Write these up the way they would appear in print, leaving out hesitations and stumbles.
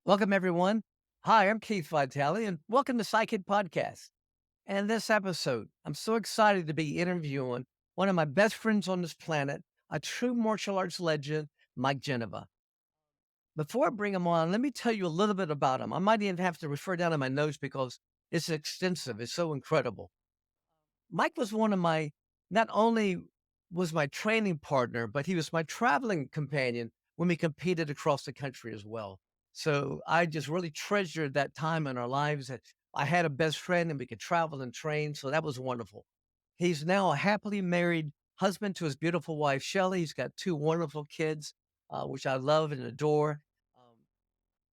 Welcome, everyone. Hi, I'm Keith Vitali, and welcome to Psychic Podcast. And this episode, I'm so excited to be interviewing one of my best friends on this planet, a true martial arts legend, Mike Genova. Before I bring him on, let me tell you a little bit about him. I might even have to refer down to my notes because it's extensive. It's so incredible. Mike was one of my, not only was my training partner, but he was my traveling companion when we competed across the country as well. So I just really treasured that time in our lives that I had a best friend and we could travel and train. So that was wonderful. He's now a happily married husband to his beautiful wife, Shelley. He's got two wonderful kids, which I love and adore. Um,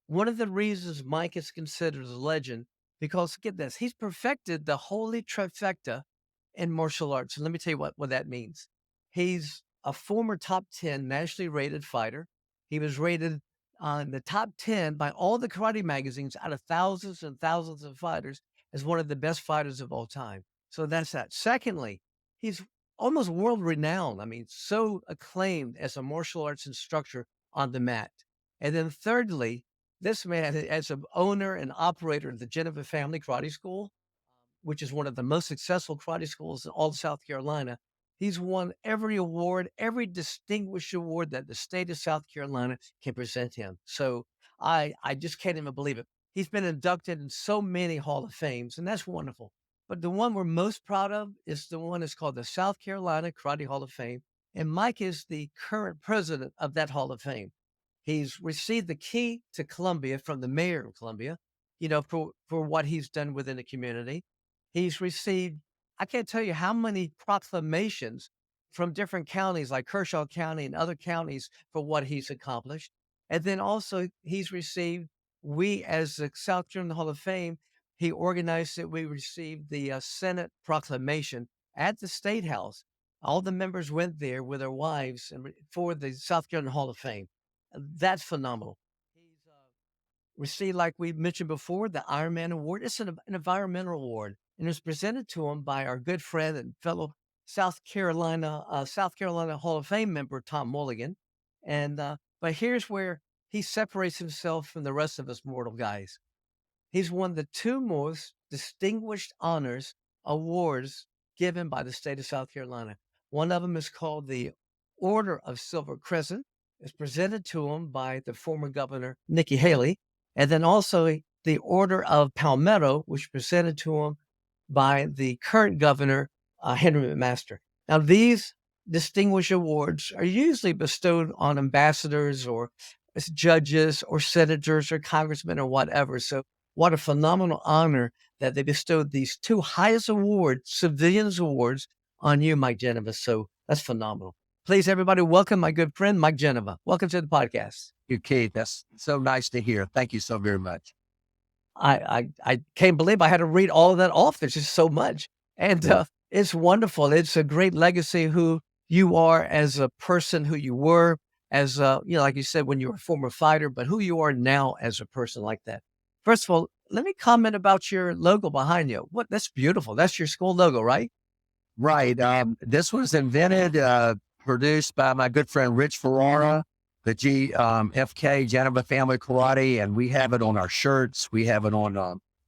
One of the reasons Mike is considered a legend, because get this, he's perfected the holy trifecta in martial arts. And let me tell you what that means. He's a former top 10 nationally rated fighter. He was rated on the top 10 by all the karate magazines out of thousands and thousands of fighters as one of the best fighters of all time. So that's that. Secondly, he's almost world renowned. I mean, so acclaimed as a martial arts instructor on the mat. And then thirdly, this man, as an owner and operator of the Genova Family Karate School, which is one of the most successful karate schools in all of South Carolina, he's won every award, every distinguished award that the state of South Carolina can present him. So I just can't even believe it. He's been inducted in so many Hall of Fames, and that's wonderful. But the one we're most proud of is the one that's called the South Carolina Karate Hall of Fame. And Mike is the current president of that Hall of Fame. He's received the key to Columbia from the mayor of Columbia, for what he's done within the community. He's received, I can't tell you how many proclamations from different counties like Kershaw County and other counties for what he's accomplished. And then also he's received, we as the South Carolina Hall of Fame, he organized it. We received the Senate proclamation at the State House. All the members went there with their wives for the South Carolina Hall of Fame. That's phenomenal. He's received, like we mentioned before, the Ironman Award. It's an environmental award, and it was presented to him by our good friend and fellow South Carolina Hall of Fame member Tom Mulligan. And but here's where he separates himself from the rest of us mortal guys. He's won the two most distinguished honors awards given by the state of South Carolina. One of them is called the Order of Silver Crescent. It's presented to him by the former governor, Nikki Haley. And then also the Order of Palmetto, which is presented to him by the current governor, Henry McMaster. Now, these distinguished awards are usually bestowed on ambassadors or as judges or senators or congressmen or whatever. So what a phenomenal honor that they bestowed these two highest awards, civilians awards, on you, Mike Genova. So that's phenomenal. Please, everybody, welcome my good friend, Mike Genova. Welcome to the podcast. You, Keith. That's so nice to hear. Thank you so very much. I can't believe I had to read all of that off. There's just so much. And Yeah. it's wonderful. It's a great legacy who you are as a person, who you were as, like you said, when you were a former fighter, but who you are now as a person like that. First of all, let me comment about your logo behind you. That's beautiful. That's your school logo, right? Right. This was invented, produced by my good friend Rich Ferrara, the GFK Genova Family Karate, and we have it on our shirts. We have it on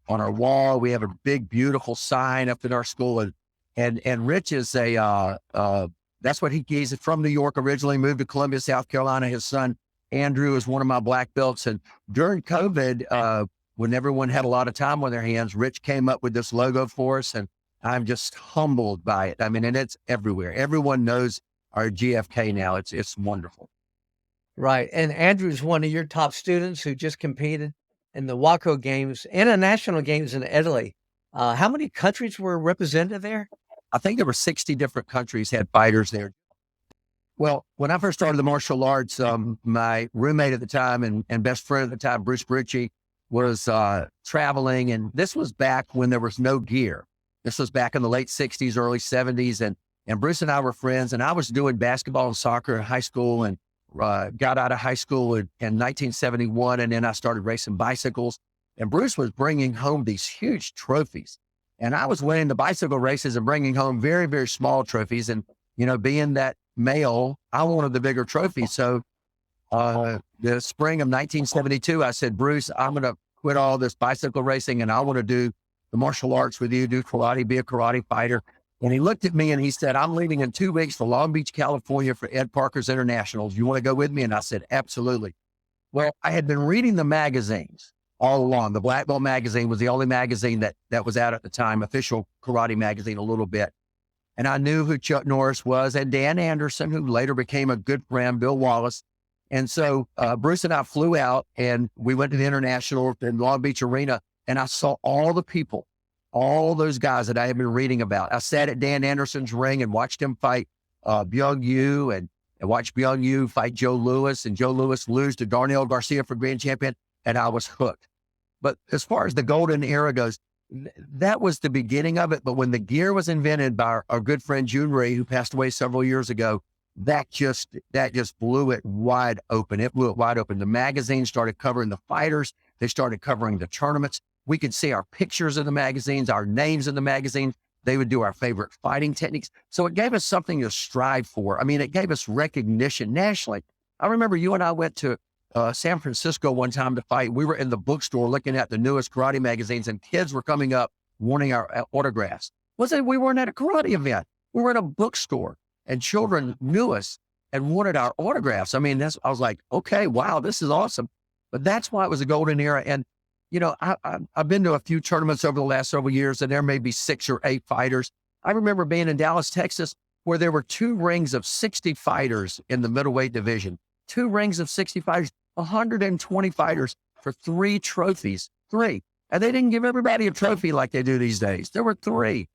our wall. We have a big, beautiful sign up in our school, and Rich is that's what he's from New York originally, moved to Columbia, South Carolina. His son Andrew is one of my black belts, and during COVID, when everyone had a lot of time on their hands, Rich came up with this logo for us, and I'm just humbled by it. I mean, and it's everywhere. Everyone knows our GFK now. It's wonderful. Right. And Andrew's one of your top students who just competed in the Waco Games, international games in Italy. How many countries were represented there? I think there were 60 different countries had fighters there. Well, when I first started the martial arts, my roommate at the time and best friend at the time, Bruce Britchie, was traveling. And this was back when there was no gear. This was back in the late 60s, early 70s. And Bruce and I were friends. And I was doing basketball and soccer in high school and got out of high school in 1971. And then I started racing bicycles. And Bruce was bringing home these huge trophies. And I was winning the bicycle races and bringing home very, very small trophies. And, being that male, I wanted the bigger trophy. So the spring of 1972, I said, Bruce, I'm going to quit all this bicycle racing and I want to do the martial arts with you, do karate, be a karate fighter. And he looked at me and he said, I'm leaving in 2 weeks for Long Beach, California for Ed Parker's Internationals. You want to go with me? And I said, absolutely. Well, I had been reading the magazines all along. The Black Belt magazine was the only magazine that was out at the time, official karate magazine a little bit. And I knew who Chuck Norris was and Dan Anderson, who later became a good friend, Bill Wallace. And so Bruce and I flew out and we went to the International in Long Beach Arena, and I saw all the people, all those guys that I had been reading about. I sat at Dan Anderson's ring and watched him fight Byung Yu and watched Byung Yu fight Joe Louis, and Joe Louis lose to Darnell Garcia for grand champion, and I was hooked. But as far as the golden era goes, that was the beginning of it. But when the gear was invented by our good friend June Ray, who passed away several years ago, that just blew it wide open. It blew it wide open. The magazines started covering the fighters. They started covering the tournaments. We could see our pictures in the magazines, our names in the magazines. They would do our favorite fighting techniques. So it gave us something to strive for. I mean, it gave us recognition nationally. I remember you and I went to San Francisco one time to fight. We were in the bookstore looking at the newest karate magazines, and kids were coming up wanting our autographs. We weren't at a karate event. We were in a bookstore, and children knew us and wanted our autographs. I mean, I was like, okay, wow, this is awesome. But that's why it was a golden era. And, you know, I've been to a few tournaments over the last several years, and there may be 6 or 8 fighters. I remember being in Dallas, Texas, where there were 2 rings of 60 fighters in the middleweight division. 2 rings of 60 fighters, 120 fighters for 3 trophies, 3. And they didn't give everybody a trophy like they do these days. There were 3.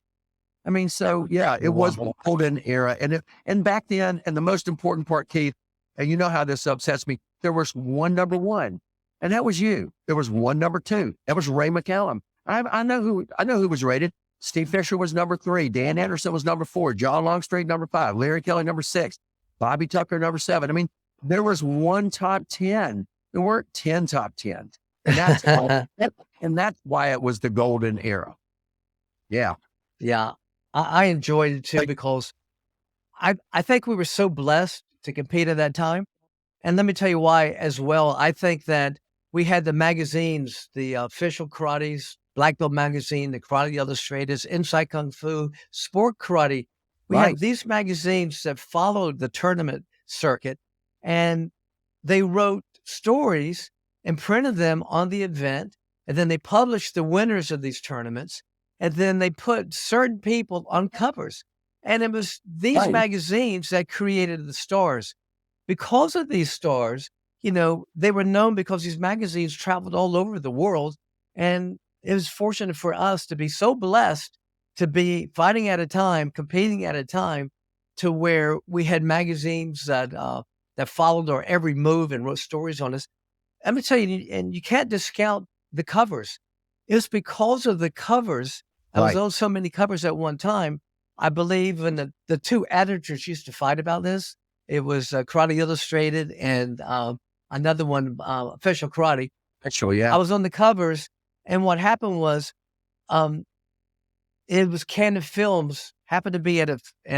I mean, so yeah, it was a golden era. And back then, and the most important part, Keith, and you know how this upsets me, there was one number 1, and that was you. There was one number 2. That was Ray McCallum. I know who was rated. Steve Fisher was number 3. Dan Anderson was number 4. John Longstreet, number 5. Larry Kelly, number 6. Bobby Tucker, number 7. I mean, there was one top 10. There weren't 10 top 10s. And that's why it was the golden era. Yeah. Yeah. I enjoyed it too, because I think we were so blessed to compete at that time. And let me tell you why as well. I think that we had the magazines, the official karates, Black Belt magazine, the Karate Illustrators, Inside Kung Fu, Sport Karate. We had these magazines that followed the tournament circuit, and they wrote stories and printed them on the event. And then they published the winners of these tournaments. And then they put certain people on covers. And it was these magazines that created the stars. Because of these stars, you know, they were known because these magazines traveled all over the world. And it was fortunate for us to be so blessed to be fighting at a time, competing at a time, to where we had magazines that followed our every move and wrote stories on us. Let me tell you, and you can't discount the covers. It was because of the covers. I was on so many covers at one time. I believe when the 2 editors used to fight about this. It was Karate Illustrated and another one, Official Karate. Actually, yeah. I was on the covers, and what happened was, it was Canon Films happened to be at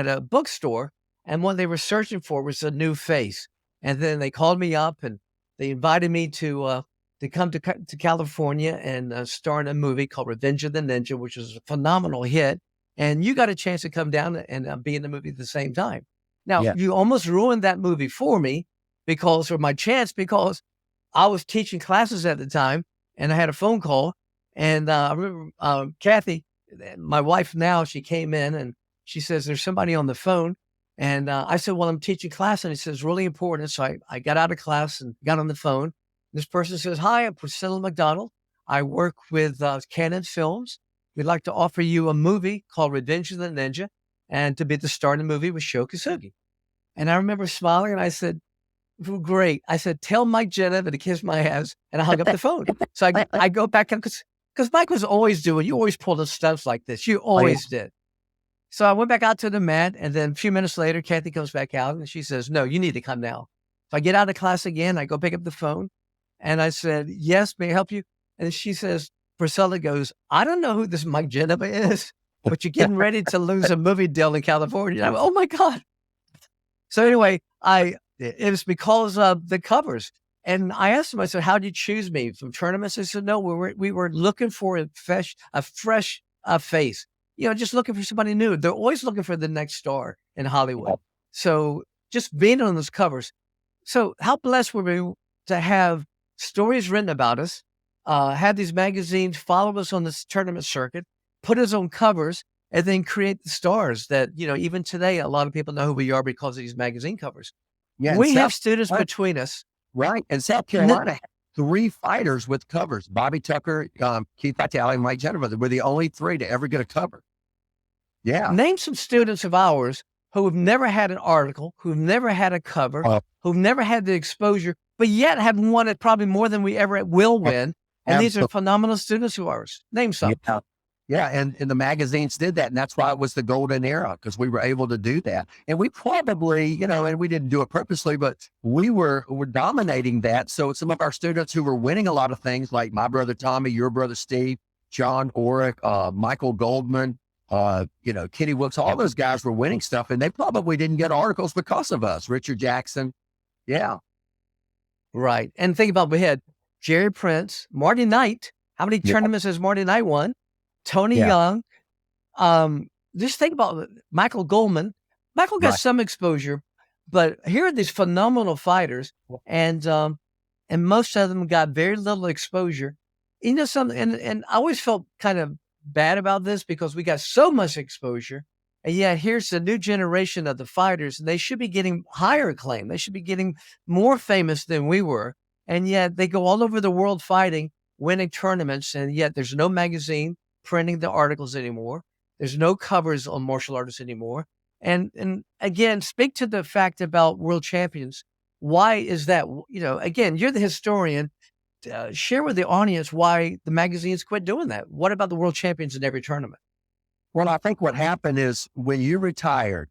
a bookstore, and what they were searching for was a new face. And then they called me up and they invited me to come to California and star in a movie called Revenge of the Ninja, which was a phenomenal hit. And you got a chance to come down and be in the movie at the same time. Now, you almost ruined that movie for me because I was teaching classes at the time, and I had a phone call. And I remember Kathy, my wife now, she came in and she says, there's somebody on the phone. And I said, well, I'm teaching class. And he says, really important. So I got out of class and got on the phone. This person says, hi, I'm Priscilla McDonald. I work with Canon Films. We'd like to offer you a movie called Revenge of the Ninja, and to be the star in the movie with Sho Kosugi. And I remember smiling, and I said, well, great. I said, tell Mike Genova to kiss my ass, and I hung up the phone. So I go back, because Mike was always you always pulled the stunts like this. You always did. So I went back out to the mat, and then a few minutes later, Kathy comes back out, and she says, no, you need to come now. So I get out of class again. I go pick up the phone, and I said, yes, may I help you? And she says, Priscilla goes, I don't know who this Mike Genova is, but you're getting ready to lose a movie deal in California. And I went, oh my God. So anyway, I It was because of the covers. And I asked him, I said, "How'd you choose me from tournaments?" He said, "No, we were looking for a fresh face. Just looking for somebody new. They're always looking for the next star in Hollywood. So just being on those covers. So how blessed were we to have stories written about us, have these magazines follow us on this tournament circuit, put us on covers, and then create the stars that, even today, a lot of people know who we are because of these magazine covers. Yeah, and We have South students between us. right, and South N- Carolina had 3 fighters with covers. Bobby Tucker, Keith Vitali, and Mike Genova. They were the only 3 to ever get a cover. Yeah. Name some students of ours who have never had an article, who've never had a cover, Uh, who've never had the exposure, but yet have won it probably more than we ever will win. And these are absolutely. phenomenal students of ours. Name some. Yeah. Yeah, and the magazines did that, and that's why it was the golden era, because we were able to do that. And we probably, and we didn't do it purposely, but we were dominating that. So some of our students who were winning a lot of things, like my brother Tommy, your brother Steve, John Orrick, Michael Goldman, Kenny Wilkes, all those guys were winning stuff, and they probably didn't get articles because of us. Richard Jackson. Yeah. Right. And think about, we had Jerry Prince, Marty Knight. How many Yeah. tournaments has Marty Knight won? Tony Yeah. Young. Just think about Michael Goldman. Michael got Right. some exposure, but here are these phenomenal fighters, and most of them got very little exposure. Something, and I always felt kind of bad about this because we got so much exposure, and yet here's the new generation of the fighters, and they should be getting higher acclaim. They should be getting more famous than we were, and yet they go all over the world fighting, winning tournaments, and yet there's no magazine printing the articles anymore. There's no covers on martial artists anymore. And again, speak to the fact about world champions. Why is that? Again, you're the historian. Share with the audience why the magazines quit doing that. What about the world champions in every tournament? Well, I think what happened is when you retired,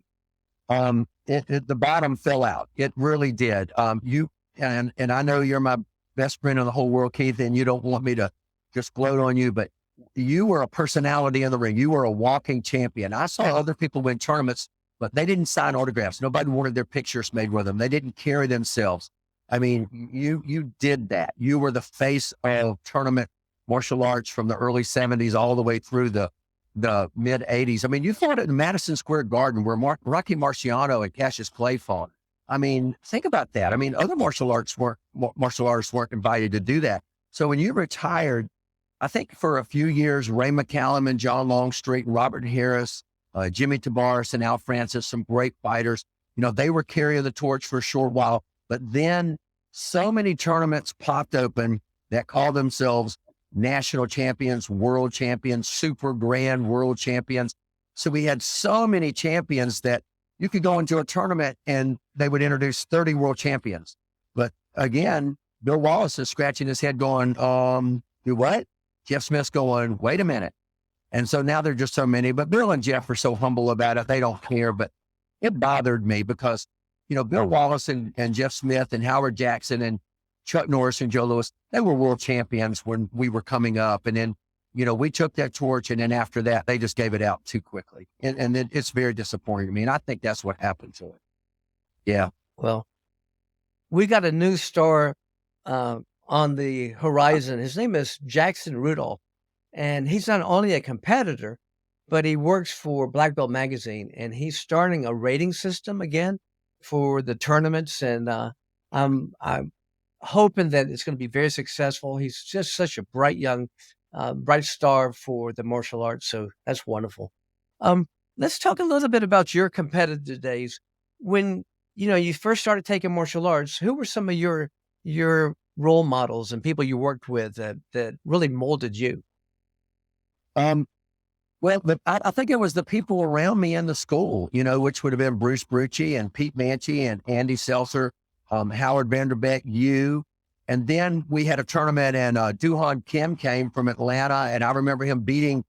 the bottom fell out. It really did. And I know you're my best friend in the whole world, Keith, and you don't want me to just gloat on you, but you were a personality in the ring. You were a walking champion. I saw other people win tournaments, but they didn't sign autographs. Nobody wanted their pictures made with them. They didn't carry themselves. I mean, you did that. You were the face of tournament martial arts from the early 70s all the way through the mid 80s. I mean, you fought at Madison Square Garden where Rocky Marciano and Cassius Clay fought. I mean, think about that. I mean, other martial artists weren't invited to do that. So when you retired, I think for a few years, Ray McCallum and John Longstreet and Robert Harris, Jimmy Tabares and Al Francis, some great fighters, they were carrying the torch for a short while. But then so many tournaments popped open that called themselves national champions, world champions, super grand world champions. So we had so many champions that you could go into a tournament and they would introduce 30 world champions. But again, Bill Wallace is scratching his head going, do what? Jeff Smith's going, wait a minute. And so now there are just so many, but Bill and Jeff are so humble about it. They don't care, but it bothered me because, Bill Wallace and Jeff Smith and Howard Jackson and Chuck Norris and Joe Louis, they were world champions when we were coming up. And then, we took that torch, and then after that, they just gave it out too quickly. And it's very disappointing to me. And I think that's what happened to it. Yeah. Well, we got a new star on the horizon. His name is Jackson Rudolph, and he's not only a competitor, but he works for Black Belt Magazine, and he's starting a rating system again for the tournaments. And I'm hoping that it's going to be very successful. He's just such a bright young, bright star for the martial arts. So that's wonderful. Let's talk a little bit about your competitive days. When you first started taking martial arts, who were some of your role models and people you worked with that really molded you? Well, I think it was the people around me in the school, which would have been Bruce Brucci and Pete Manchi and Andy Seltzer, Howard Vanderbeck, you. And then we had a tournament and Duhan Kim came from Atlanta. And I remember him beating,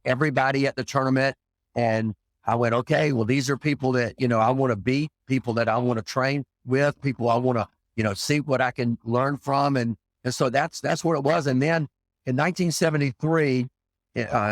everybody at the tournament. And I went, okay, well, these are people that, I want to beat, people that I want to train with, people I want to, see what I can learn from. And so that's what it was. And then in 1973,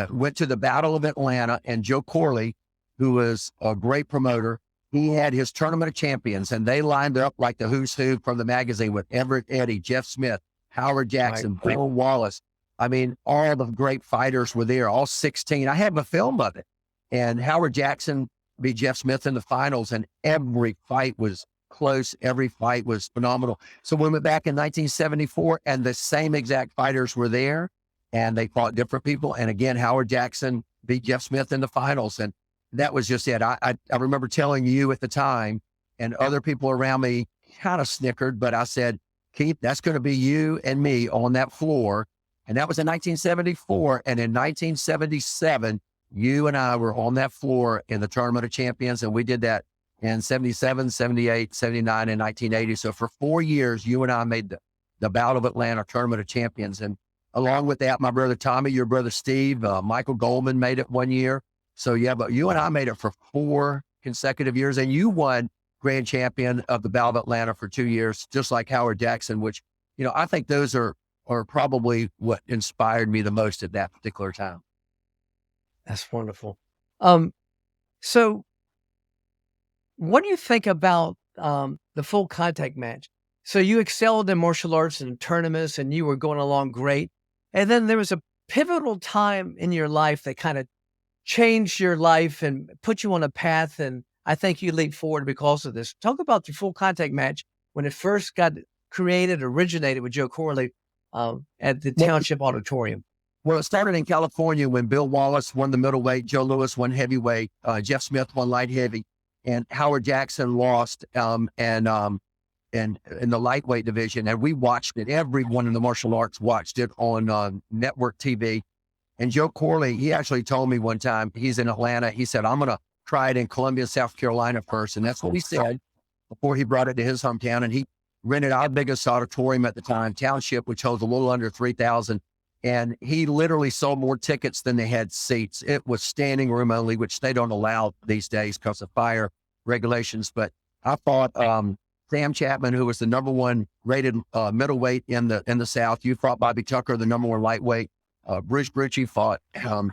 went to the Battle of Atlanta, and Joe Corley, who was a great promoter, he had his tournament of champions, and they lined up like the who's who from the magazine with Everett Eddy, Jeff Smith, Howard Right. Jackson, Bill Wallace. I mean, all the great fighters were there, all 16. I have a film of it. And Howard Jackson beat Jeff Smith in the finals, and every fight was close. Every fight was phenomenal. So we went back in 1974, and the same exact fighters were there, and they fought different people. And again, Howard Jackson beat Jeff Smith in the finals. And that was just it. I remember telling you at the time, and other people around me kind of snickered, but I said, Keith, that's going to be you and me on that floor. And that was in 1974. And in 1977, you and I were on that floor in the Tournament of Champions. And we did that in 77, 78, 79, and 1980. So for 4 years, you and I made the Battle of Atlanta Tournament of Champions. And along with that, my brother Tommy, your brother Steve, Michael Goldman made it 1 year. So yeah, but you and I made it for 4 consecutive years, and you won grand champion of the Battle of Atlanta for 2 years, just like Howard Jackson, which, I think those are probably what inspired me the most at that particular time. That's wonderful. So what do you think about the full contact match? So you excelled in martial arts and tournaments, and you were going along great. And then there was a pivotal time in your life that kind of changed your life and put you on a path. And I think you leaped forward because of this. Talk about the full contact match when it first got originated with Joe Corley at the Township Auditorium. Well, it started in California when Bill Wallace won the middleweight, Joe Louis won heavyweight, Jeff Smith won light heavy, and Howard Jackson lost and in the lightweight division. And we watched it. Everyone in the martial arts watched it on network TV. And Joe Corley, he actually told me one time, he's in Atlanta. He said, I'm going to try it in Columbia, South Carolina first. And that's what he said before he brought it to his hometown. And he rented our biggest auditorium at the time, Township, which holds a little under 3,000. And he literally sold more tickets than they had seats. It was standing room only, which they don't allow these days because of fire regulations. But I fought Sam Chapman, who was the number 1 rated middleweight in the South. You fought Bobby Tucker, the number 1 lightweight. Bruce Britchie fought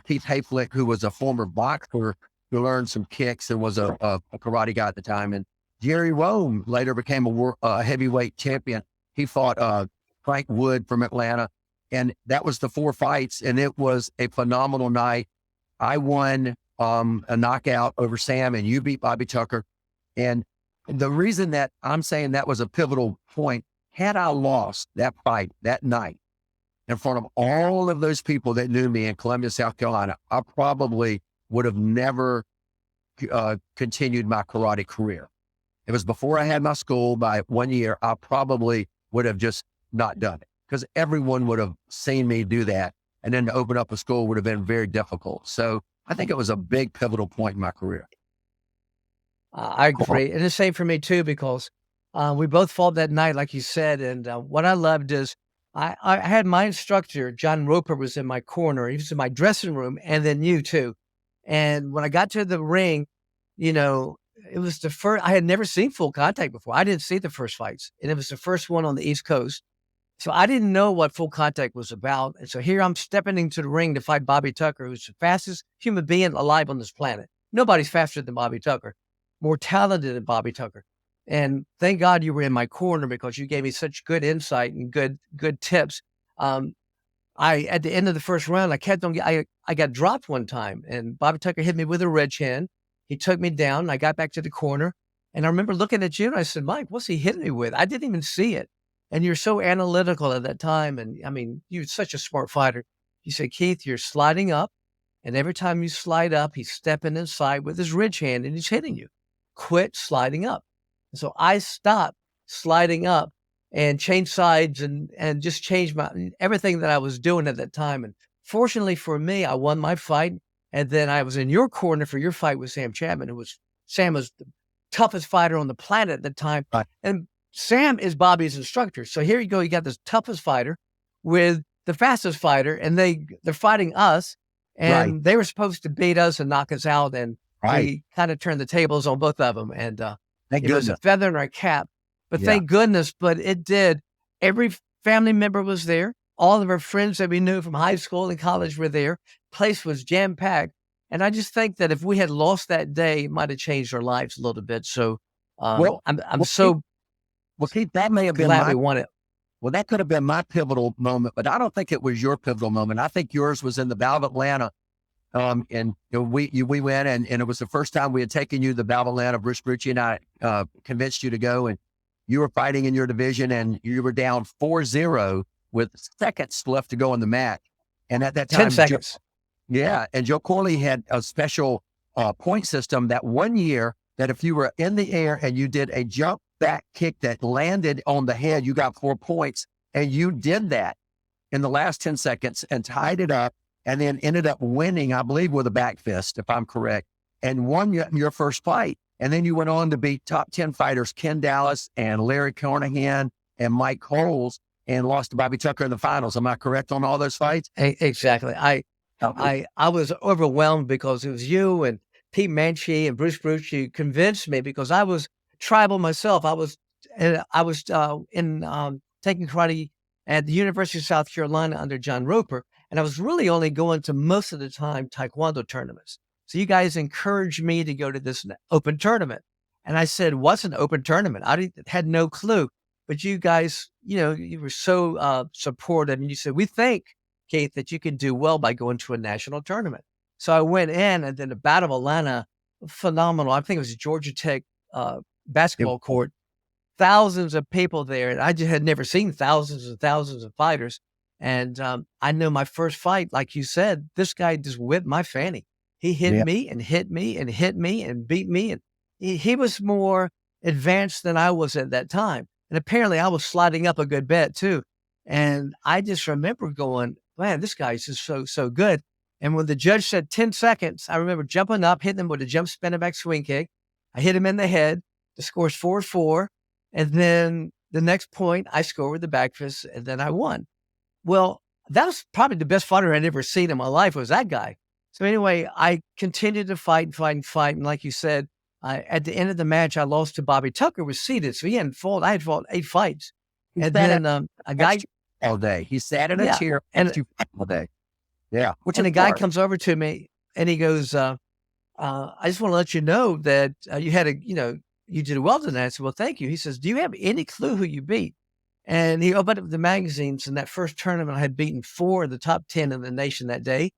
Keith Hayflick, who was a former boxer who learned some kicks and was a karate guy at the time. And Jerry Rome later became a heavyweight champion. He fought Frank Wood from Atlanta. And that was the 4 fights. And it was a phenomenal night. I won a knockout over Sam, and you beat Bobby Tucker. And the reason that I'm saying that was a pivotal point, had I lost that fight that night in front of all of those people that knew me in Columbia, South Carolina, I probably would have never continued my karate career. It was before I had my school by 1 year. I probably would have just not done it because everyone would have seen me do that. And then to open up a school would have been very difficult. So I think it was a big pivotal point in my career. I agree. And the same for me too, because we both fought that night, like you said. And what I loved is I had my instructor, John Roper, was in my corner. He was in my dressing room, and then you too. And when I got to the ring, it was the first, I had never seen full contact before. I didn't see the first fights, and it was the first one on the East Coast. So I didn't know what full contact was about. And so here I'm stepping into the ring to fight Bobby Tucker, who's the fastest human being alive on this planet. Nobody's faster than Bobby Tucker, more talented than Bobby Tucker. And thank God you were in my corner because you gave me such good insight and good tips. At the end of the first round, I got dropped one time, and Bobby Tucker hit me with a red hand. He took me down, and I got back to the corner. And I remember looking at you, and I said, Mike, what's he hitting me with? I didn't even see it. And you're so analytical at that time. And I mean, you're such a smart fighter. You said, Keith, you're sliding up. And every time you slide up, he's stepping inside with his ridge hand and he's hitting you. Quit sliding up. And so I stopped sliding up and changed sides and just changed everything that I was doing at that time. And fortunately for me, I won my fight. And then I was in your corner for your fight with Sam Chapman, Sam was the toughest fighter on the planet at the time. Right. And Sam is Bobby's instructor. So here you go. You got this toughest fighter with the fastest fighter, and they're fighting us, and Right. they were supposed to beat us and knock us out. And we kind of turned the tables on both of them. And Thank it was a goodness. feather in our cap, but Yeah. thank goodness. But it did. Every family member was there. All of our friends that we knew from high school and college were there. Place was jam packed. And I just think that if we had lost that day, it might have changed our lives a little bit. So Well, I'm well, Keith, so that may have been glad my we won it. well, that could have been my pivotal moment, but I don't think it was your pivotal moment. I think yours was in the Battle of Atlanta. And we went, and it was the first time we had taken you to the Battle of Atlanta. Bruce Brucci and I convinced you to go, and you were fighting in your division, and you were down 4-0 with seconds left to go in the match. And at that 10 time, seconds. and Joe Corley had a special point system that one year that if you were in the air and you did a jump back kick that landed on the head, you got 4 points. And you did that in the last 10 seconds and tied it up and then ended up winning, I believe, with a back fist, if I'm correct, and won your first fight. And then you went on to beat top 10 fighters, Ken Dallas and Larry Carnahan and Mike Coles, and lost to Bobby Tucker in the finals. Am I correct on all those fights? Exactly. I was overwhelmed because it was you and Pete Manchi and Bruce Brucci convinced me because I was tribal myself. I was in taking karate at the University of South Carolina under John Roper, and I was really only going to most of the time Taekwondo tournaments. So you guys encouraged me to go to this open tournament, and I said, "What's an open tournament?" Had no clue, but you guys, you were so supportive, and you said, "We think, Keith, that you can do well by going to a national tournament." So I went in, and then the Battle of Atlanta, phenomenal. I think it was Georgia Tech It, basketball court, thousands of people there. And I just had never seen thousands and thousands of fighters. And I know my first fight, like you said, this guy just whipped my fanny. He hit yeah, me and hit me and hit me and beat me. And he was more advanced than I was at that time. And apparently I was sliding up a good bit too. And I just remember going, man, this guy's just so good. And when the judge said 10 seconds, I remember jumping up, hitting him with a jump spinning back swing kick. I hit him in the head. The score's 4-4. And then the next point, I scored with the back fist, and then I won. Well, that was probably the best fighter I'd ever seen in my life was that guy. So anyway, I continued to fight and fight and fight. And like you said, at the end of the match, I lost to Bobby Tucker, was seated. So he hadn't fought. I had fought 8 fights. he And sat then a guy, all day. He sat in a yeah. chair And, all day. Yeah, which and is a guy smart. comes over to me and he goes, I just want to let you know that you did well tonight. I said, well, thank you. He says, do you have any clue who you beat? And he opened up the magazines. In that first tournament, I had beaten 4 of the top 10 in the nation that day.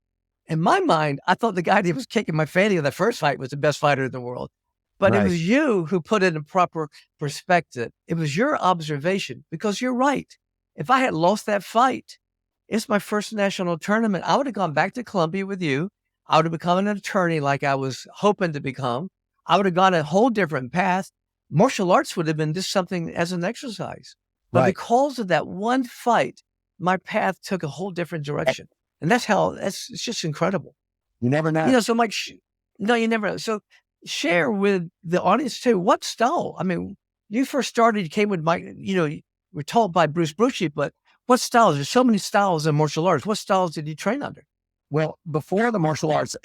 In my mind, I thought the guy that was kicking my fanny in the first fight was the best fighter in the world. But it Right. was you who put it in proper perspective. It was your observation because you're right. If I had lost that fight, it's my first national tournament. I would have gone back to Columbia with you. I would have become an attorney like I was hoping to become. I would have gone a whole different path. Martial arts would have been just something as an exercise. But Right. because of that one fight, my path took a whole different direction. And it's just incredible. You never know. So Mike, no, you never. So share with the audience too, what style? I mean, you first started, you came with Mike, you were told by Bruce Brucci, but what styles? There's so many styles in martial arts. What styles did you train under? Well, before the martial arts,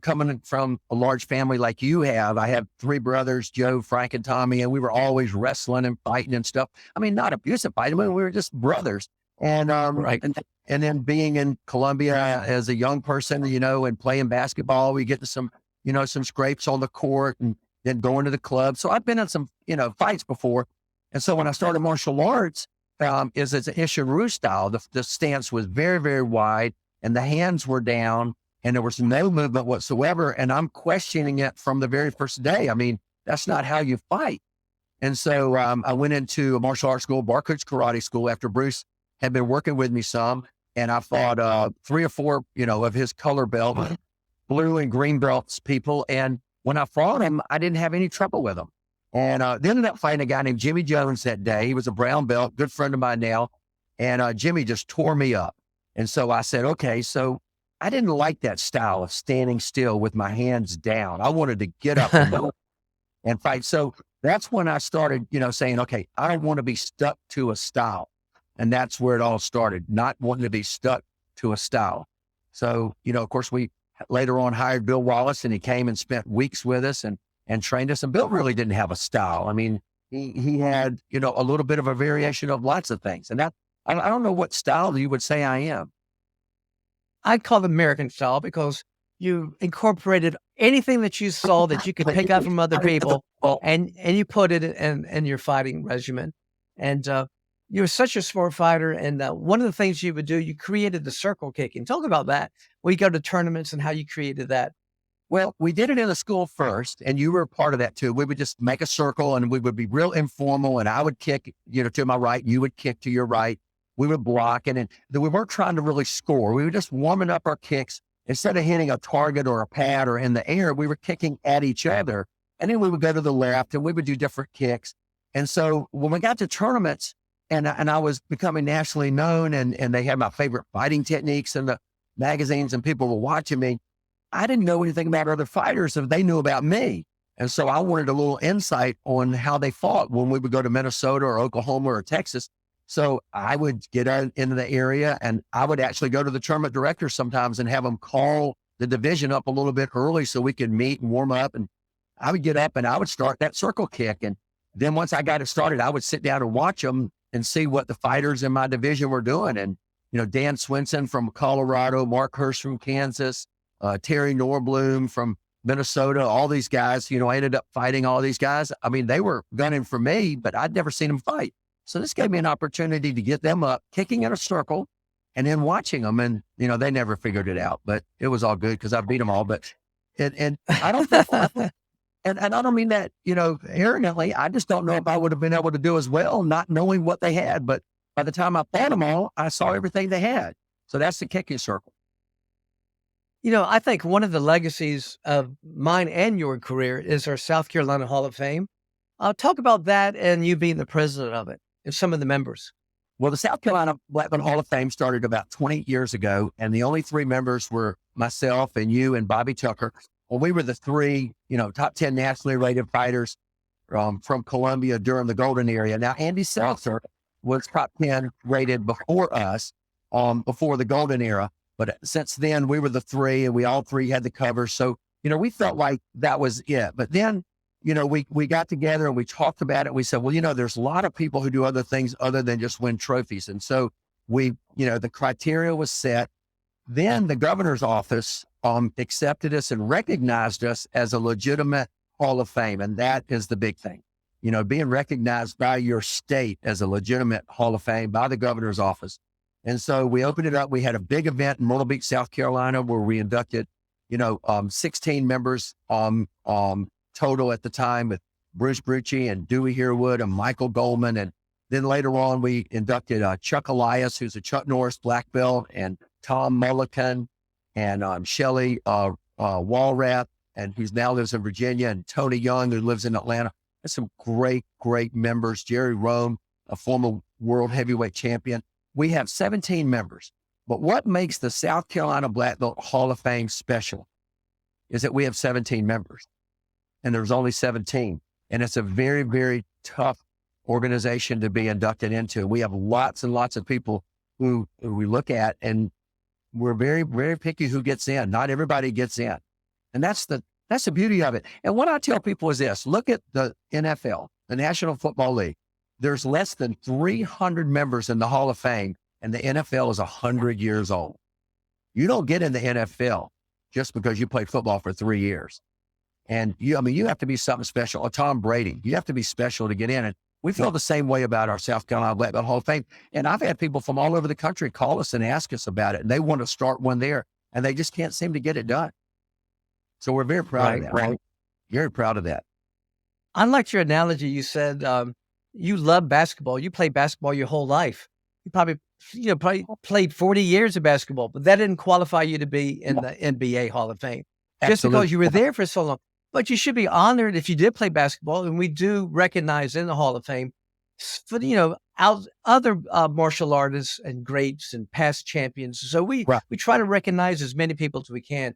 coming from a large family like you have, I have 3 brothers, Joe, Frank, and Tommy, and we were always wrestling and fighting and stuff. I mean, not abusive fighting, but we were just brothers. And Right. and then being in Columbia as a young person, and playing basketball, we get to some scrapes on the court and then going to the club. So I've been in some, fights before. And so when I started martial arts, it's an Ishin-Ryu style. The stance was very, very wide and the hands were down and there was no movement whatsoever. And I'm questioning it from the very first day. I mean, that's not how you fight. And so I went into a martial arts school, Barcoach Karate School, after Bruce had been working with me some. And I fought 3 or 4, of his color belt, blue and green belts people. And when I fought him, I didn't have any trouble with him. And they ended up fighting a guy named Jimmy Jones that day. He was a brown belt, good friend of mine now. And Jimmy just tore me up. And so I said, okay, so I didn't like that style of standing still with my hands down. I wanted to get up and fight. So that's when I started, saying, okay, I don't want to be stuck to a style. And that's where it all started, not wanting to be stuck to a style. So, of course, we later on hired Bill Wallace and he came and spent weeks with us and trained us. And Bill really didn't have a style. I mean, he had, a little bit of a variation of lots of things. And that, I don't know what style you would say I am. I'd call it American style because you incorporated anything that you saw that you could pick up from other people, and you put it in your fighting regimen. And you were such a smart fighter. And one of the things you would do, you created the circle kicking. Talk about that. We go to tournaments and how you created that. Well, we did it in the school first, and you were a part of that too. We would just make a circle and we would be real informal, and I would kick, to my right, you would kick to your right. We would block, and then we weren't trying to really score. We were just warming up our kicks. Instead of hitting a target or a pad or in the air, we were kicking at each other. And then we would go to the left and we would do different kicks. And so when we got to tournaments and I was becoming nationally known, and they had my favorite fighting techniques in the magazines and people were watching me, I didn't know anything about other fighters if they knew about me. And so I wanted a little insight on how they fought when we would go to Minnesota or Oklahoma or Texas. So I would get out into the area, and I would actually go to the tournament director sometimes and have them call the division up a little bit early so we could meet and warm up. And I would get up and I would start that circle kick. And then once I got it started, I would sit down and watch them and see what the fighters in my division were doing. And, Dan Swenson from Colorado, Mark Hurst from Kansas, Terry Norbloom from Minnesota, all these guys, I ended up fighting all these guys. I mean, they were gunning for me, but I'd never seen them fight. So this gave me an opportunity to get them up, kicking in a circle, and then watching them. And, they never figured it out, but it was all good because I beat them all. But, and I don't think, and I don't mean that, arrogantly. I just don't know if I would have been able to do as well, not knowing what they had. But by the time I fought them all, I saw everything they had. So that's the kicking circle. I think one of the legacies of mine and your career is our South Carolina Hall of Fame. Talk about that and you being the president of it and some of the members. Well, the South Carolina Black Belt Hall of Fame started about 20 years ago, and the only three members were myself and you and Bobby Tucker. Well, we were the three, top 10 nationally rated fighters from Columbia during the Golden Era. Now, Andy Seltzer was top 10 rated before us, before the Golden Era. But since then, we were the three, and we all three had the cover. So, we felt like that was it. But then, we got together and we talked about it. We said, well, there's a lot of people who do other things other than just win trophies. And so the criteria was set. Then the governor's office accepted us and recognized us as a legitimate Hall of Fame. And that is the big thing, being recognized by your state as a legitimate Hall of Fame by the governor's office. And so we opened it up. We had a big event in Myrtle Beach, South Carolina, where we inducted, 16 members total at the time, with Bruce Brucci and Dewey Herwood and Michael Goldman. And then later on, we inducted Chuck Elias, who's a Chuck Norris black belt, and Tom Mullican, and Shelley Walrath, and who now lives in Virginia, and Tony Young, who lives in Atlanta. There's some great, great members. Jerry Rome, a former world heavyweight champion. We have 17 members, but what makes the South Carolina Black Belt Hall of Fame special is that we have 17 members, and there's only 17. And it's a very, very tough organization to be inducted into. We have lots and lots of people who we look at, and we're very, very picky who gets in. Not everybody gets in. And that's the beauty of it. And what I tell people is this: look at the NFL, the National Football League. There's less than 300 members in the Hall of Fame, and the NFL is 100 years old. You don't get in the NFL just because you played football for 3 years. And you have to be something special. Or Tom Brady, you have to be special to get in. And we feel the same way about our South Carolina Black Belt Hall of Fame. And I've had people from all over the country call us and ask us about it, and they want to start one there, and they just can't seem to get it done. So we're very proud of that. Right? Very proud of that. I liked your analogy. You said, you love basketball. You played basketball your whole life. You probably played 40 years of basketball, but that didn't qualify you to be in the NBA Hall of Fame. Just because you were there for so long. But you should be honored if you did play basketball, and we do recognize in the Hall of Fame for other martial artists and greats and past champions. So we try to recognize as many people as we can.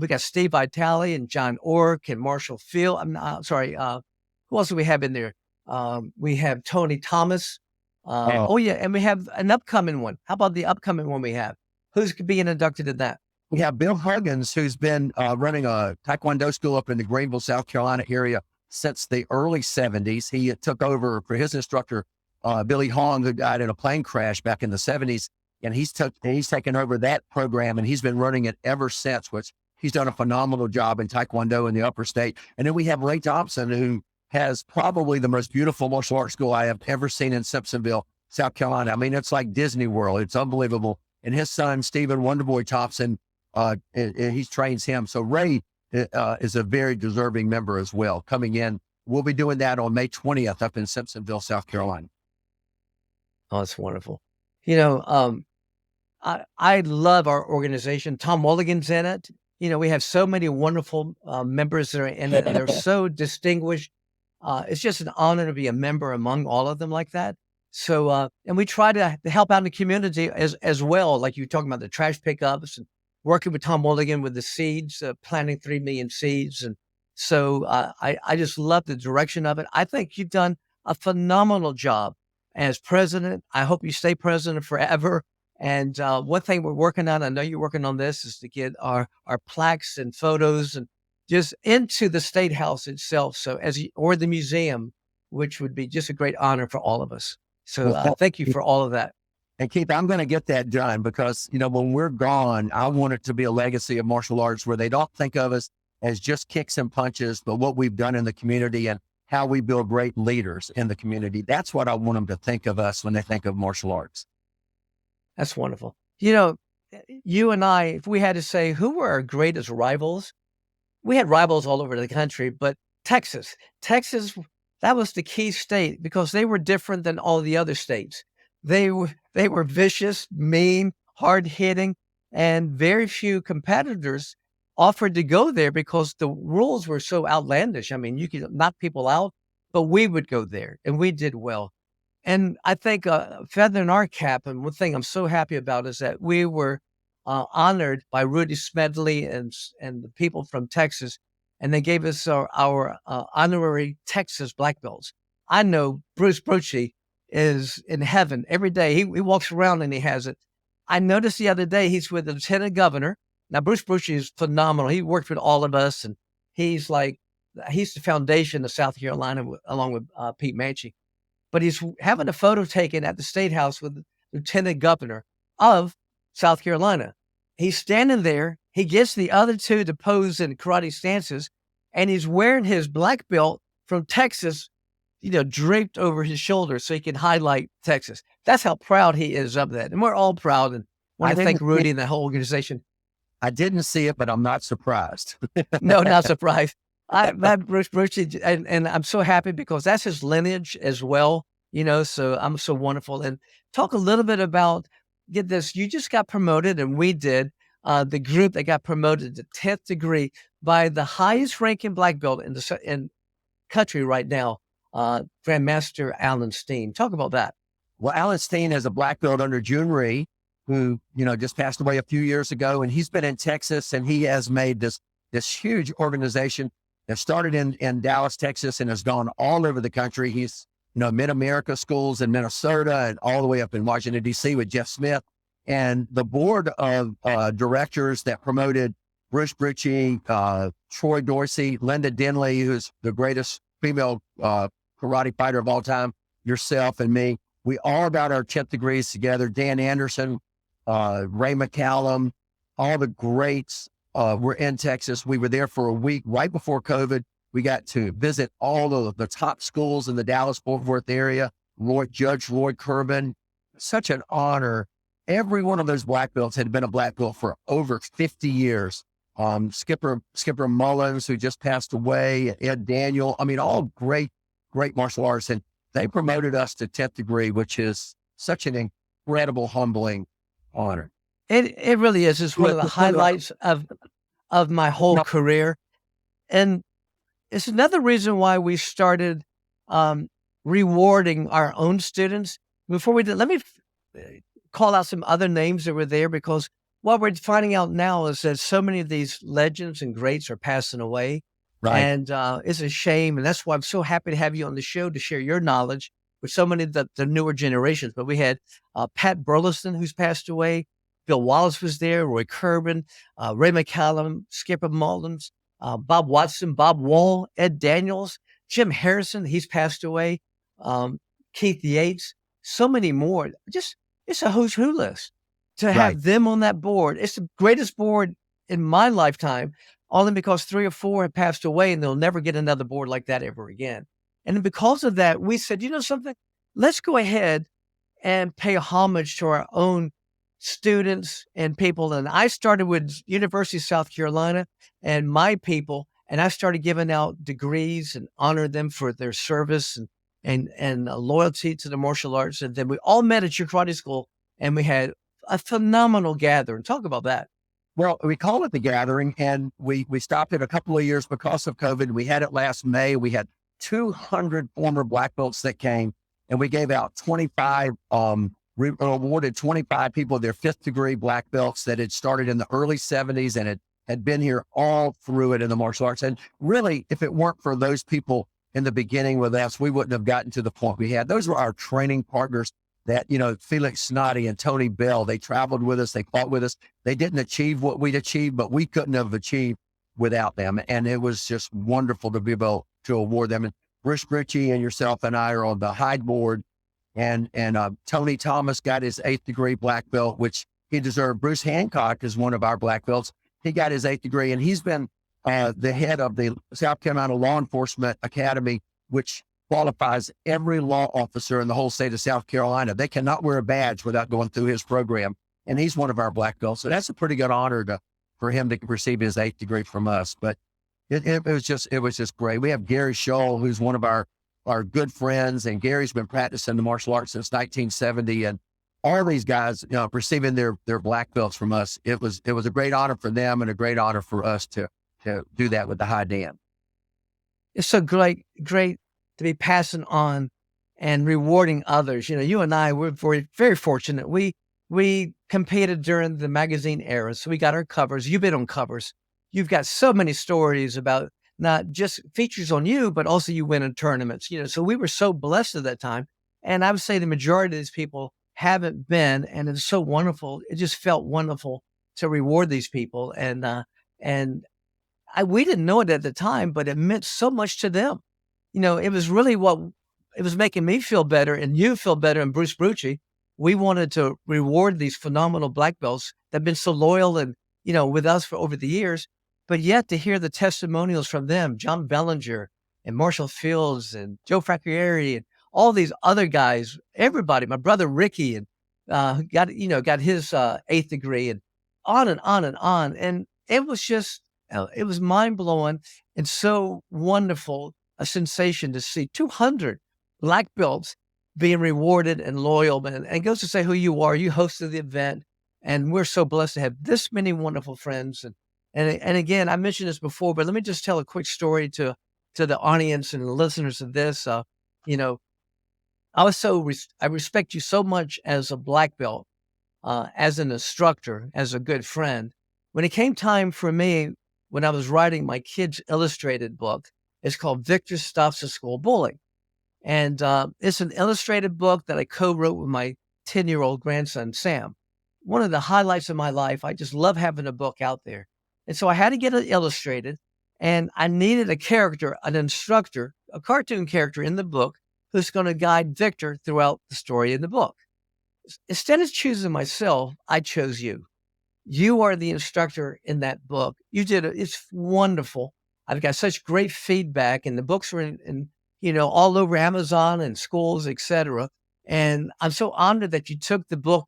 We got Steve Vitali and John Ork and Marshall Field. Who else do we have in there? We have Tony Thomas. And we have an upcoming one. How about the upcoming one we have? Who's being inducted in that? We have Bill Huggins, who's been running a Taekwondo school up in the Greenville, South Carolina area since the early 70s. He took over for his instructor, Billy Hong, who died in a plane crash back in the 70s. And he's taken over that program, and he's been running it ever since, which He's done a phenomenal job in Taekwondo in the upper state. And then we have Ray Thompson, who has probably the most beautiful martial arts school I have ever seen in Simpsonville, South Carolina. I mean, it's like Disney World. It's unbelievable. And his son, Stephen Wonderboy Thompson, he trains him. So Ray is a very deserving member as well coming in. We'll be doing that on May 20th up in Simpsonville, South Carolina. Oh, that's wonderful. You know, I love our organization. Tom Mulligan's in it. You know, we have so many wonderful members that are in it, and they're so distinguished. It's just an honor to be a member among all of them like that. So, and we try to help out in the community as well. Like you were talking about the trash pickups and working with Tom Mulligan with the seeds, planting 3 million seeds. And so I just love the direction of it. I think you've done a phenomenal job as president. I hope you stay president forever. And one thing we're working on, I know you're working on this, is to get our plaques and photos and just into the State House itself. So or the museum, which would be just a great honor for all of us. So thank you for all of that. And Keith, I'm going to get that done because, you know, when we're gone, I want it to be a legacy of martial arts where they don't think of us as just kicks and punches, but what we've done in the community and how we build great leaders in the community. That's what I want them to think of us when they think of martial arts. That's wonderful. You know, you and I, if we had to say who were our greatest rivals, we had rivals all over the country, but Texas, that was the key state because they were different than all the other states. They were vicious, mean, hard hitting, and very few competitors offered to go there because the rules were so outlandish. I mean, you could knock people out, but we would go there and we did well. And I think feather in our cap, and one thing I'm so happy about is that we were honored by Rudy Smedley and the people from Texas, and they gave us our honorary Texas black belts. I know Bruce Brucci is in heaven every day. He walks around and he has it. I noticed the other day he's with the lieutenant governor. Now, Bruce Brucci is phenomenal. He worked with all of us, and he's the foundation of South Carolina along with Pete Manchie. But he's having a photo taken at the State House with the lieutenant governor of South Carolina. He's standing there. He gets the other two to pose in karate stances, and he's wearing his black belt from Texas, you know, draped over his shoulder so he can highlight Texas. That's how proud he is of that. And we're all proud and want to thank Rudy and the whole organization. I didn't see it, but I'm not surprised. No, not surprised. I met Bruce Brucey, and I'm so happy because that's his lineage as well, you know, so I'm so wonderful. And talk a little bit about, get this, you just got promoted, and we did, the group that got promoted to 10th degree by the highest ranking black belt in the country right now, Grandmaster Alan Steen. Talk about that. Well, Alan Steen has a black belt under June Rhee, who, you know, just passed away a few years ago. And he's been in Texas, and he has made this huge organization that started in Dallas, Texas, and has gone all over the country. He's, you know, Mid-America schools in Minnesota and all the way up in Washington, D.C. with Jeff Smith. And the board of directors that promoted Bruce Brucci, Troy Dorsey, Linda Denley, who's the greatest female karate fighter of all time, yourself and me, we all got our 10th degrees together. Dan Anderson, Ray McCallum, all the greats were in Texas. We were there for a week right before COVID. We got to visit all of the top schools in the Dallas-Fort Worth area. Judge Lloyd Kerban, such an honor. Every one of those black belts had been a black belt for over 50 years. Skipper Mullins, who just passed away, Ed Daniel. I mean, all great martial artists. And they promoted us to 10th degree, which is such an incredible, humbling honor. It really is. It's one of the highlights of my whole career. And it's another reason why we started rewarding our own students. Before we did, let me call out some other names that were there, because what we're finding out now is that so many of these legends and greats are passing away. Right. And it's a shame. And that's why I'm so happy to have you on the show to share your knowledge with so many of the newer generations. But we had Pat Burleson, who's passed away. Bill Wallace was there, Roy Kerban, Ray McCallum, Skipper Mullins, Bob Watson, Bob Wall, Ed Daniels, Jim Harrison, he's passed away, Keith Yates, so many more. Just, it's a who's who list. To have them on that board, it's the greatest board in my lifetime, only because 3 or 4 have passed away and they'll never get another board like that ever again. And because of that, we said, you know something? Let's go ahead and pay homage to our own students and people. And I started with University of South Carolina and my people, and I started giving out degrees and honor them for their service and loyalty to the martial arts. And then we all met at your karate school, and we had a phenomenal gathering. Talk about that. Well, we call it the gathering, and we stopped it a couple of years because of COVID. We had it last May. We had 200 former black belts that came, and we gave out 25, awarded 25 people their 5th degree black belts that had started in the early 70s and had been here all through it in the martial arts. And really, if it weren't for those people in the beginning with us, we wouldn't have gotten to the point we had. Those were our training partners that, Felix Snoddy and Tony Bell, they traveled with us, they fought with us. They didn't achieve what we'd achieved, but we couldn't have achieved without them. And it was just wonderful to be able to award them. And Bruce Ritchie and yourself and I are on the Hyde board. And Tony Thomas got his 8th degree black belt, which he deserved. Bruce Hancock is one of our black belts. He got his 8th degree, and he's been the head of the South Carolina Law Enforcement Academy, which qualifies every law officer in the whole state of South Carolina. They cannot wear a badge without going through his program. And he's one of our black belts. So that's a pretty good honor for him to receive his 8th degree from us. But it was just great. We have Gary Scholl, who's one of our good friends, and Gary's been practicing the martial arts since 1970. And all these guys, receiving their black belts from us, it was a great honor for them and a great honor for us to do that with the High Dan. It's so great to be passing on and rewarding others. You and I, we're very, very fortunate. We competed during the magazine era, so we got our covers. You've been on covers. You've got so many stories about not just features on you, but also you win in tournaments. So we were so blessed at that time. And I would say the majority of these people haven't been, and it's so wonderful. It just felt wonderful to reward these people. We didn't know it at the time, but it meant so much to them. It was really it was making me feel better and you feel better. And Bruce Brucci, we wanted to reward these phenomenal black belts that have been so loyal and, with us for over the years, but yet to hear the testimonials from them, John Bellinger and Marshall Fields and Joe Fracchieri and all these other guys, everybody, my brother Ricky, and got his 8th degree, and on and on and on. And it was just, it was mind blowing and so wonderful, a sensation to see 200 black belts being rewarded and loyal. And it goes to say who you are. You hosted the event, and we're so blessed to have this many wonderful friends. And again, I mentioned this before, but let me just tell a quick story to the audience and the listeners of this. I respect you so much as a black belt, as an instructor, as a good friend. When it came time for me, when I was writing my kids' illustrated book, it's called Victor Stops the School Bully. And it's an illustrated book that I co-wrote with my 10-year-old grandson, Sam. One of the highlights of my life. I just love having a book out there. And so I had to get it illustrated, and I needed a character, an instructor, a cartoon character in the book who's going to guide Victor throughout the story in the book. Instead of choosing myself, I chose you. You are the instructor in that book. You did it. It's wonderful. I've got such great feedback, and the books were in all over Amazon and schools, etc. And I'm so honored that you took the book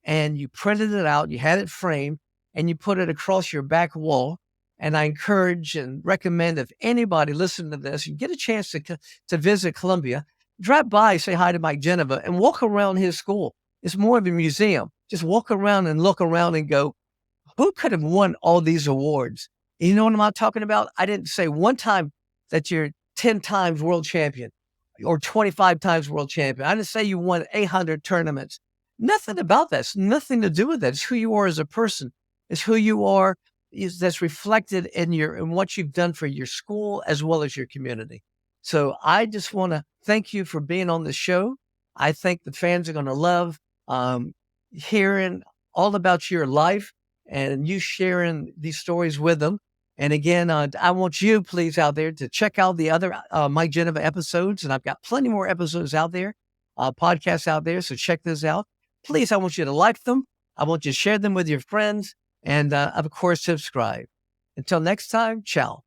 and you printed it out, you had it framed, and you put it across your back wall. And I encourage and recommend, if anybody listening to this, you get a chance to visit Columbia, drop by, say hi to Mike Genova, and walk around his school. It's more of a museum. Just walk around and look around and go, who could have won all these awards? You know what I'm talking about? I didn't say one time that you're 10 times world champion or 25 times world champion. I didn't say you won 800 tournaments. Nothing about that. It's nothing to do with that. It's who you are as a person. It's who you are that's reflected in what you've done for your school as well as your community. So I just want to thank you for being on the show. I think the fans are going to love hearing all about your life and you sharing these stories with them. And again, I want you, please, out there to check out the other Mike Genova episodes. And I've got plenty more episodes out there, podcasts out there. So check those out. Please, I want you to like them. I want you to share them with your friends. And of course, subscribe. Until next time, ciao.